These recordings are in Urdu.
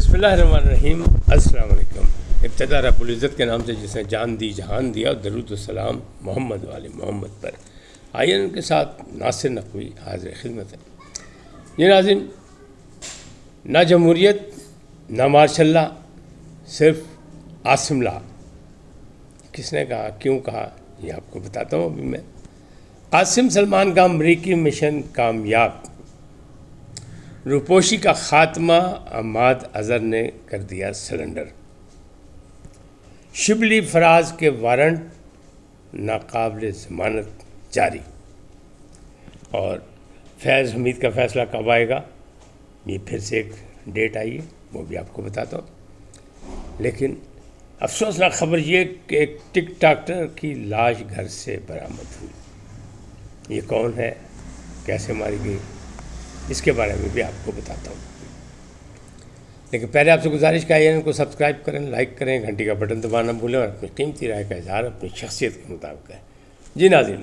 بسم اللہ الرحمن الرحیم. السلام علیکم. ابتدا رب العزت کے نام سے جس نے جان دی جہان دیا، اور درود السلام محمد والے محمد پر. آئیے ان کے ساتھ ناصر نقوی حاضر خدمت ہے. یہ ناظرین، نہ جمہوریت نہ مارشاء اللہ، صرف عاصم لا. کس نے کہا، کیوں کہا، یہ آپ کو بتاتا ہوں ابھی میں. قاسم سلمان کا امریکی مشن کامیاب، روپوشی کا خاتمہ عماد اظہر نے کر دیا سرنڈر. شبلی فراز کے وارنٹ ناقابل ضمانت جاری. اور فیض حمید کا فیصلہ کب آئے گا، یہ پھر سے ایک ڈیٹ آئی ہے، وہ بھی آپ کو بتاتا ہوں. لیکن افسوسناک خبر یہ کہ ایک ٹک ٹاکر کی لاش گھر سے برآمد ہوئی. یہ کون ہے، کیسے ماری گئی، اس کے بارے میں بھی آپ کو بتاتا ہوں. لیکن پہلے آپ سے گزارش کا ہے ان کو سبسکرائب کریں، لائک کریں، گھنٹی کا بٹن دبانا بھولیں، اور اپنی قیمتی رائے کا اظہار اپنی شخصیت کے مطابق ہے. جی ناظرین،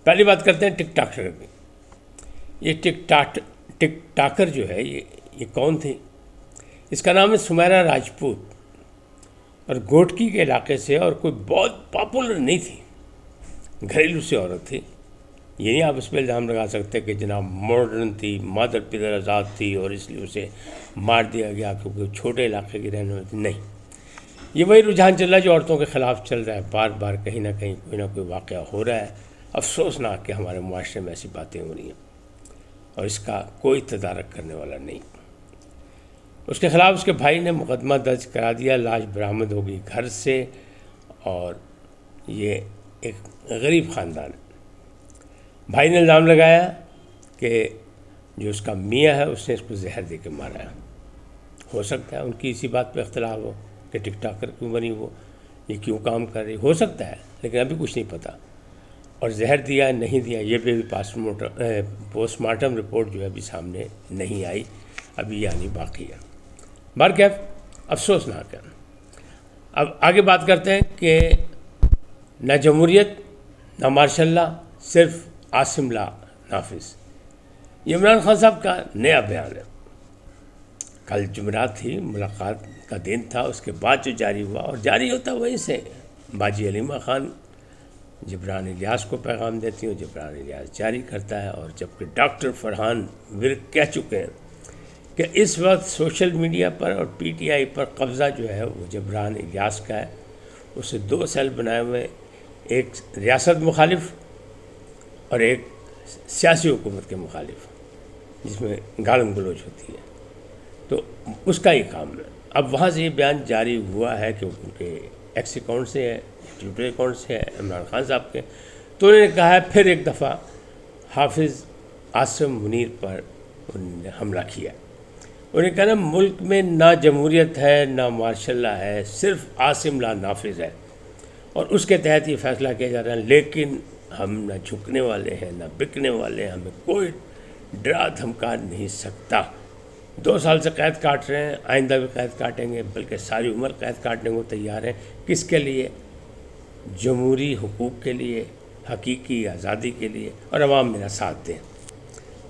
پہلی بات کرتے ہیں ٹک ٹاکر کی. یہ ٹک ٹاکر جو ہے یہ کون تھی؟ اس کا نام ہے سمیرا راجپوت، اور گوٹکی کے علاقے سے، اور کوئی بہت پاپولر نہیں تھی، گھریلو سی عورت تھی. یہ نہیں آپ اس پہ الزام لگا سکتے کہ جناب ماڈرن تھی، مادر پدر آزاد تھی اور اس لیے اسے مار دیا گیا کیونکہ چھوٹے علاقے کی رہنے والی تھی. نہیں، یہ وہی رجحان چل رہا ہے جو عورتوں کے خلاف چل رہا ہے. بار بار کہیں نہ کہیں کوئی نہ کوئی واقعہ ہو رہا ہے. افسوسناک کہ ہمارے معاشرے میں ایسی باتیں ہو رہی ہیں، اور اس کا کوئی تدارک کرنے والا نہیں. اس کے خلاف اس کے بھائی نے مقدمہ درج کرا دیا. لاش برآمد ہوگی گھر سے، اور یہ ایک غریب خاندان ہے. بھائی نے الزام لگایا کہ جو اس کا میاں ہے اس نے اس کو زہر دے کے مارا ہے. ہو سکتا ہے ان کی اسی بات پہ اختلاف ہو کہ ٹک ٹاکر کیوں بنی، وہ یہ کیوں کام کر رہی، ہو سکتا ہے، لیکن ابھی کچھ نہیں پتہ. اور زہر دیا نہیں دیا یہ بھی پوسٹ مارٹم رپورٹ جو ہے ابھی سامنے نہیں آئی، ابھی یعنی باقی ہے. بہرکیف افسوسناک ہے. اب آگے بات کرتے ہیں کہ نہ جمہوریت نہ مارشاء اللہ، صرف عاصم لا نافذ. یہ عمران خان صاحب کا نیا بیان ہے. کل جمعرات تھی، ملاقات کا دن تھا، اس کے بعد جو جاری ہوا، اور جاری ہوتا وہیں سے. باجی علیمہ خان جبران الیاس کو پیغام دیتی ہوں، جبران الیاس جاری کرتا ہے. اور جبکہ ڈاکٹر فرحان ورک کہہ چکے ہیں کہ اس وقت سوشل میڈیا پر اور پی ٹی آئی پر قبضہ جو ہے وہ جبران الیاس کا ہے. اسے دو سیل بنائے ہوئے، ایک ریاست مخالف اور ایک سیاسی حکومت کے مخالف، جس میں گالم گلوچ ہوتی ہے، تو اس کا ہی کام ہے. اب وہاں سے یہ بیان جاری ہوا ہے کہ ان کے ایکس اکاؤنٹ سے ہے، ٹویٹر اکاؤنٹ سے ہے، عمران خان صاحب کے. تو انہوں نے کہا ہے پھر ایک دفعہ حافظ عاصم منیر پر انہوں نے حملہ کیا. انہوں نے کہا نا، ملک میں نہ جمہوریت ہے نہ مارشاء اللہ ہے، صرف عاصم لا نافذ ہے، اور اس کے تحت یہ فیصلہ کیا جا رہا ہے. لیکن ہم نہ جھکنے والے ہیں نہ بکنے والے ہیں، ہمیں کوئی ڈرا دھمکا نہیں سکتا. 2 سال سے قید کاٹ رہے ہیں، آئندہ بھی قید کاٹیں گے، بلکہ ساری عمر قید کاٹنے کو تیار ہیں. کس کے لیے؟ جمہوری حقوق کے لیے، حقیقی آزادی کے لیے، اور عوام میرا ساتھ دیں.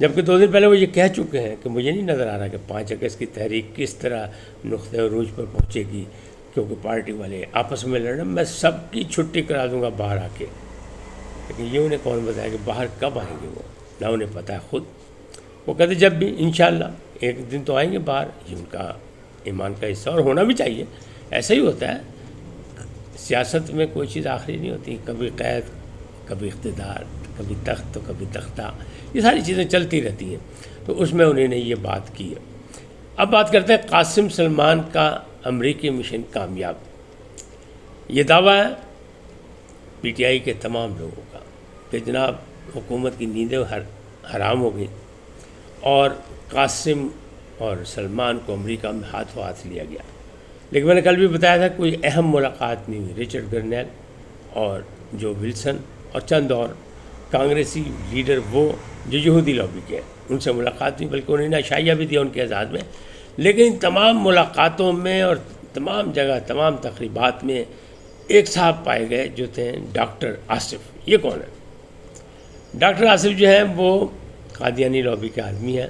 جبکہ 2 دن پہلے وہ یہ کہہ چکے ہیں کہ مجھے نہیں نظر آ رہا کہ 5 اگست کی تحریک کس طرح نقطۂ عروج پر پہنچے گی، کیونکہ پارٹی والے آپس میں لڑ رہے ہیں. میں سب کی چھٹی کرا دوں گا باہر آ کے. لیکن یہ انہیں کون بتایا کہ باہر کب آئیں گے، وہ نہ انہیں پتہ ہے خود. وہ کہتے جب بھی انشاءاللہ ایک دن تو آئیں گے باہر. یہ ان کا ایمان کا حصہ، اور ہونا بھی چاہیے. ایسا ہی ہوتا ہے، سیاست میں کوئی چیز آخری نہیں ہوتی. کبھی قید، کبھی اقتدار، کبھی تخت تو کبھی تختہ، یہ ساری چیزیں چلتی رہتی ہیں. تو اس میں انہوں نے یہ بات کی ہے. اب بات کرتے ہیں قاسم سلمان کا امریکی مشن کامیاب. یہ دعویٰ ہے پی ٹی آئی کے تمام لوگوں کا کہ جناب حکومت کی نیندیں حرام ہو گئی، اور قاسم اور سلمان کو امریکہ میں ہاتھوں ہاتھ لیا گیا. لیکن میں نے کل بھی بتایا تھا کوئی اہم ملاقات نہیں ہوئی. رچرڈ گرنیل اور جو ولسن اور چند اور کانگریسی لیڈر وہ جو یہودی لابی کے ہیں، ان سے ملاقات نہیں، بلکہ انہوں نے اشعیہ بھی دیا ان کے اعزاز میں. لیکن تمام ملاقاتوں میں اور تمام جگہ تمام تقریبات میں ایک صاحب پائے گئے جو تھے ڈاکٹر آصف. یہ کون ہے؟ ڈاکٹر آصف جو ہیں وہ قادیانی لابی کے آدمی ہیں،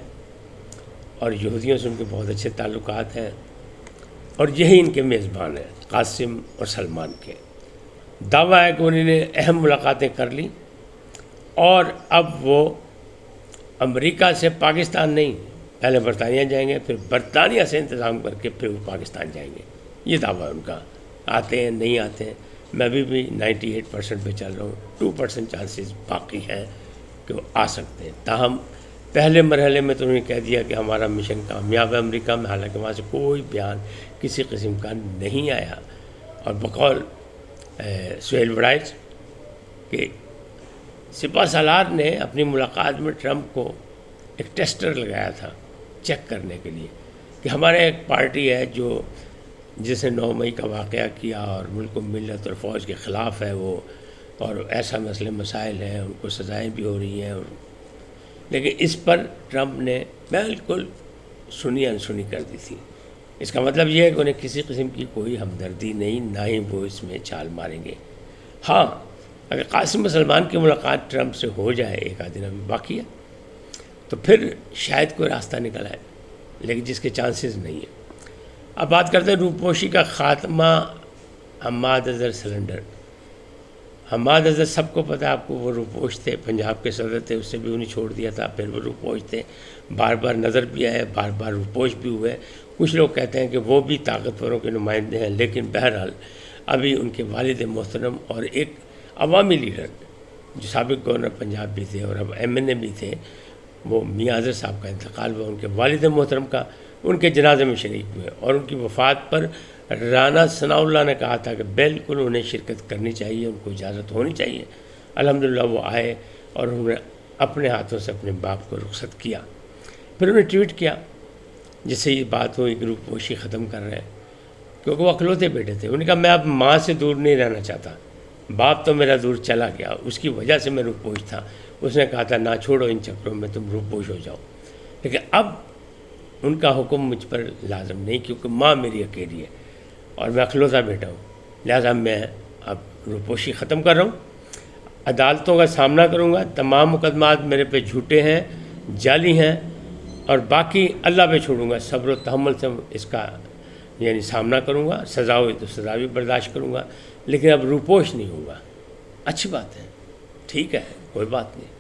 اور یہودیوں سے ان کے بہت اچھے تعلقات ہیں. اور یہی ان کے میزبان ہیں قاسم اور سلمان کے۔ دعویٰ ہے کہ انہوں نے اہم ملاقاتیں کر لیں اور اب وہ امریکہ سے پاکستان نہیں، پہلے برطانیہ جائیں گے، پھر برطانیہ سے انتظام کر کے پھر وہ پاکستان جائیں گے۔ یہ دعویٰ ہے ان کا۔ آتے ہیں نہیں آتے ہیں، میں بھی 98% پہ چل رہا ہوں، 2% چانسز باقی ہیں کہ وہ آ سکتے ہیں۔ تاہم پہلے مرحلے میں تو انہوں نے کہہ دیا کہ ہمارا مشن کامیاب ہے امریکہ میں، حالانکہ وہاں سے کوئی بیان کسی قسم کا نہیں آیا۔ اور بقول سہیل وڑائچ کہ سپہ سالار نے اپنی ملاقات میں ٹرمپ کو ایک ٹیسٹر لگایا تھا چیک کرنے کے لیے کہ ہمارے ایک پارٹی ہے جو جس نے 9 مئی کا واقعہ کیا اور ملک و ملت اور فوج کے خلاف ہے وہ، اور ایسا مسئلے مسائل ہیں، ان کو سزائیں بھی ہو رہی ہیں، لیکن اس پر ٹرمپ نے بالکل سنی انسنی کر دی تھی۔ اس کا مطلب یہ ہے کہ انہیں کسی قسم کی کوئی ہمدردی نہیں، نہ ہی وہ اس میں چھال ماریں گے۔ ہاں، اگر قاسم سلمان کی ملاقات ٹرمپ سے ہو جائے، ایک آدھ دن ابھی باقی ہے، تو پھر شاید کوئی راستہ نکل آئے، لیکن جس کے چانسز نہیں ہیں۔ اب بات کرتے ہیں روپوشی کا خاتمہ۔ حماد اظہر سلنڈر، حماد اظہر سب کو پتہ ہے، آپ کو وہ روپوش تھے، پنجاب کے صدر تھے، اس سے بھی انہیں چھوڑ دیا تھا، پھر وہ روپوش تھے، بار بار نظر بھی آئے، بار بار روپوش بھی ہوئے۔ کچھ لوگ کہتے ہیں کہ وہ بھی طاقتوروں کے نمائندے ہیں، لیکن بہرحال ابھی ان کے والد محترم اور ایک عوامی لیڈر جو سابق گورنر پنجاب بھی تھے اور اب MNA بھی تھے، وہ میاں اظہر صاحب کا انتقال ہوا، ان کے والد محترم کا، ان کے جنازے میں شریک ہوئے، اور ان کی وفات پر رانا ثناء اللہ نے کہا تھا کہ بالکل انہیں شرکت کرنی چاہیے، ان کو اجازت ہونی چاہیے۔ الحمدللہ وہ آئے اور انہوں نے اپنے ہاتھوں سے اپنے باپ کو رخصت کیا۔ پھر انہوں نے ٹویٹ کیا جس سے یہ بات ہوئی کہ روپوشی ختم کر رہے ہیں، کیونکہ وہ اکلوتے بیٹے تھے۔ انہوں نے کہا میں اب ماں سے دور نہیں رہنا چاہتا، باپ تو میرا دور چلا گیا، اس کی وجہ سے میں روپوش تھا۔ اس نے کہا تھا نہ چھوڑو ان چکروں میں، تم روپوش ہو جاؤ، لیکن اب ان کا حکم مجھ پر لازم نہیں، کیونکہ ماں میری اکیلی ہے اور میں اکلوتا بیٹا ہوں، لہٰذا میں اب روپوشی ختم کر رہا ہوں، عدالتوں کا سامنا کروں گا، تمام مقدمات میرے پہ جھوٹے ہیں، جعلی ہیں، اور باقی اللہ پہ چھوڑوں گا، صبر و تحمل سے اس کا یعنی سامنا کروں گا، سزا ہوئی تو سزا بھی برداشت کروں گا، لیکن اب روپوش نہیں ہوں گا۔ اچھی بات ہے، ٹھیک ہے، کوئی بات نہیں،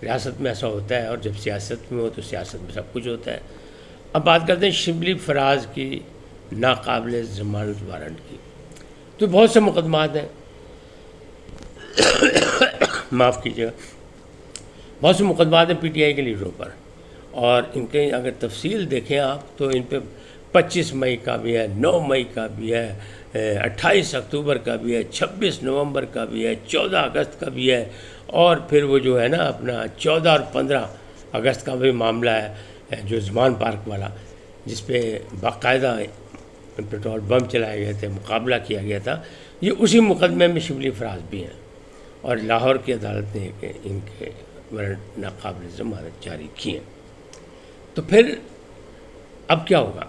ریاست میں ایسا ہوتا ہے، اور جب سیاست میں ہو تو سیاست میں سب کچھ ہوتا ہے۔ اب بات کرتے ہیں شبلی فراز کی ناقابل ضمانت وارنٹ کی۔ تو بہت سے مقدمات ہیں، معاف کیجیے گا، بہت سے مقدمات ہیں PTI کے لیڈروں پر، اور ان کے اگر تفصیل دیکھیں آپ تو ان پہ 25 مئی کا بھی ہے، 9 مئی کا بھی ہے، 28 اکتوبر کا بھی ہے، 26 نومبر کا بھی ہے، 14 اگست کا بھی ہے، اور پھر وہ جو ہے نا اپنا 14 اور 15 اگست کا بھی معاملہ ہے جو زمان پارک والا، جس پہ باقاعدہ پیٹرول بم چلائے گئے تھے، مقابلہ کیا گیا تھا۔ یہ اسی مقدمے میں شبلی فراز بھی ہیں، اور لاہور کی عدالت نے ان کے وارنٹ ناقابل ضمانت جاری کیے ہیں۔ تو پھر اب کیا ہوگا؟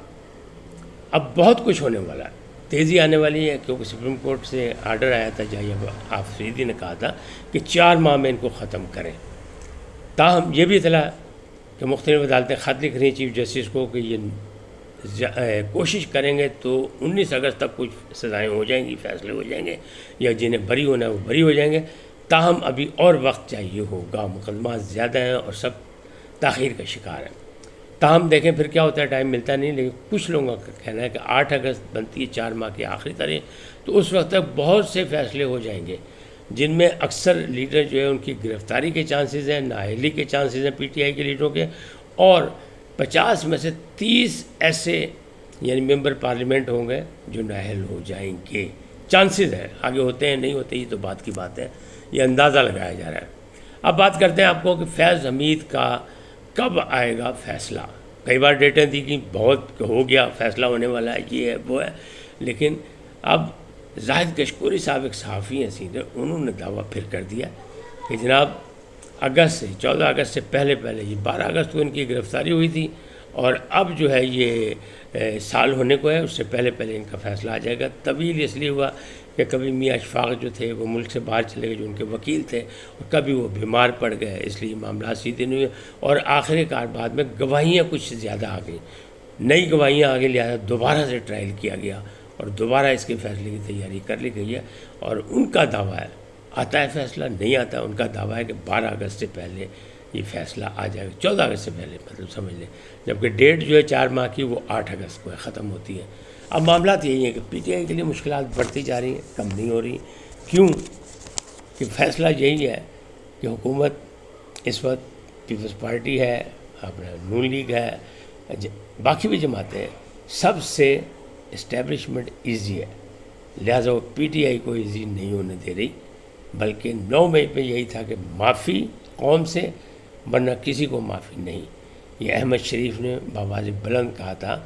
اب بہت کچھ ہونے والا ہے، تیزی آنے والی ہے، کیونکہ سپریم کورٹ سے آرڈر آیا تھا، جائے آفریدی نے کہا تھا کہ 4 ماہ میں ان کو ختم کریں۔ تاہم یہ بھی اطلاع کہ مختلف عدالتیں خط لکھ رہی ہیں چیف جسٹس کو کہ یہ کوشش کریں گے تو 19 اگست تک کچھ سزائیں ہو جائیں گی، فیصلے ہو جائیں گے، یا جنہیں بری ہونا ہے وہ بری ہو جائیں گے۔ تاہم ابھی اور وقت چاہیے ہوگا، مقدمات زیادہ ہیں اور سب تاخیر کا شکار ہیں۔ تاہم دیکھیں پھر کیا ہوتا ہے، ٹائم ملتا نہیں، لیکن کچھ لوگوں کا کہنا ہے کہ 8 اگست بنتی ہے 4 ماہ کی آخری تاریخ، تو اس وقت تک بہت سے فیصلے ہو جائیں گے، جن میں اکثر لیڈر جو ہے ان کی گرفتاری کے چانسز ہیں، نااہلی کے چانسز ہیں PTI کے لیڈروں کے، اور 50 میں سے 30 ایسے یعنی ممبر پارلیمنٹ ہوں گے جو نااہل ہو جائیں گے۔ چانسز ہیں، آگے ہوتے ہیں نہیں ہوتے، یہ تو بات کی بات ہے، یہ اندازہ لگایا جا رہا ہے۔ اب بات کرتے ہیں آپ کو کہ فیض حمید کا کب آئے گا فیصلہ۔ کئی بار ڈیٹیں دی کہ بہت ہو گیا، فیصلہ ہونے والا ہے، یہ ہے وہ ہے، لیکن اب زاہد کشکوری صاحب ایک صحافی ہیں سینئر، انہوں نے دعویٰ پھر کر دیا کہ جناب اگست سے 14 اگست سے پہلے یہ 12 اگست کو ان کی گرفتاری ہوئی تھی، اور اب جو ہے یہ سال ہونے کو ہے، اس سے پہلے ان کا فیصلہ آ جائے گا۔ طویل اس لیے ہوا کہ کبھی میاں اشفاق جو تھے وہ ملک سے باہر چلے گئے جو ان کے وکیل تھے، اور کبھی وہ بیمار پڑ گئے، اس لیے معاملات سیدھے نہیں ہوئے، اور آخر کار بعد میں گواہیاں کچھ زیادہ آ گئیں، نئی گواہیاں آگے لہٰذا دوبارہ سے ٹرائل کیا گیا اور دوبارہ اس کے فیصلے کی تیاری کر لی گئی ہے، اور ان کا دعویٰ ہے آتا ہے فیصلہ نہیں آتا ہے، ان کا دعویٰ ہے کہ 12 اگست سے پہلے یہ فیصلہ آ جائے گا، 14 اگست سے پہلے مطلب سمجھ لیں، جبکہ ڈیٹ جو ہے 4 ماہ کی وہ 8 اگست کو ہے، ختم ہوتی ہے۔ اب معاملات یہی ہیں کہ پی ٹی آئی کے لیے مشکلات بڑھتی جا رہی ہیں، کم نہیں ہو رہی۔ کیوں؟ کہ فیصلہ یہی ہے کہ حکومت اس وقت پیپلز پارٹی ہے، اپنا نون لیگ ہے، باقی بھی جماعتیں ہیں، سب سے اسٹیبلشمنٹ ایزی ہے، لہٰذا وہ پی ٹی آئی کو ایزی نہیں ہونے دے رہی، بلکہ 9 مئی پہ یہی تھا کہ معافی قوم سے، ورنہ کسی کو معافی نہیں۔ یہ احمد شریف نے بآواز بلند کہا تھا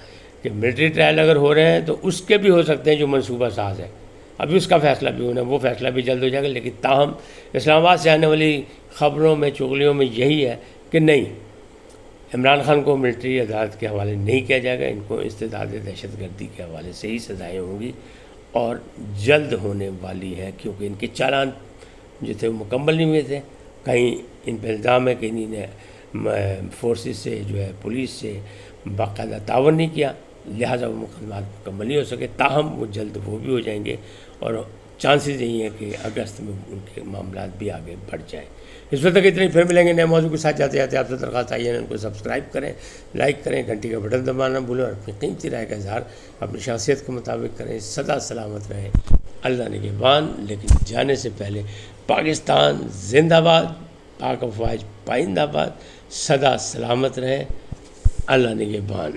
کہ ملٹری ٹرائل اگر ہو رہے ہیں تو اس کے بھی ہو سکتے ہیں جو منصوبہ ساز ہے، ابھی اس کا فیصلہ بھی ہونا ہے، وہ فیصلہ بھی جلد ہو جائے گا، لیکن تاہم اسلام آباد سے آنے والی خبروں میں چغلیوں میں یہی ہے کہ نہیں، عمران خان کو ملٹری عدالت کے حوالے نہیں کیا جائے گا، ان کو استداد دہشت گردی کے حوالے سے ہی سزائیں ہوں گی، اور جلد ہونے والی ہے، کیونکہ ان کے چالان جو تھے وہ مکمل نہیں ہوئے تھے، کہیں ان پہ الزام ہے کہ انہی نے فورسز سے جو ہے پولیس سے باقاعدہ تعاون نہیں کیا، لہٰذا وہ مقدمات مکمل نہیں ہو سکے، تاہم وہ جلد وہ بھی ہو جائیں گے، اور چانسز یہی ہیں کہ اگست میں ان کے معاملات بھی آگے بڑھ جائیں۔ اس وقت تک اتنے، پھر ملیں گے نئے موضوع کے ساتھ۔ جاتے جاتے آپ سے درخواست آئی ہے ان کو سبسکرائب کریں، لائک کریں، گھنٹی کا بٹن دبانا بھولیں، اور اپنی قیمتی رائے کا اظہار اپنی شخصیت کے مطابق کریں۔ سدا سلامت رہیں، اللہ نگہبان۔ لیکن جانے سے پہلے پاکستان زندہ باد، پاک افواج پائندہ باد، سدا سلامت رہیں، اللہ نگہبان۔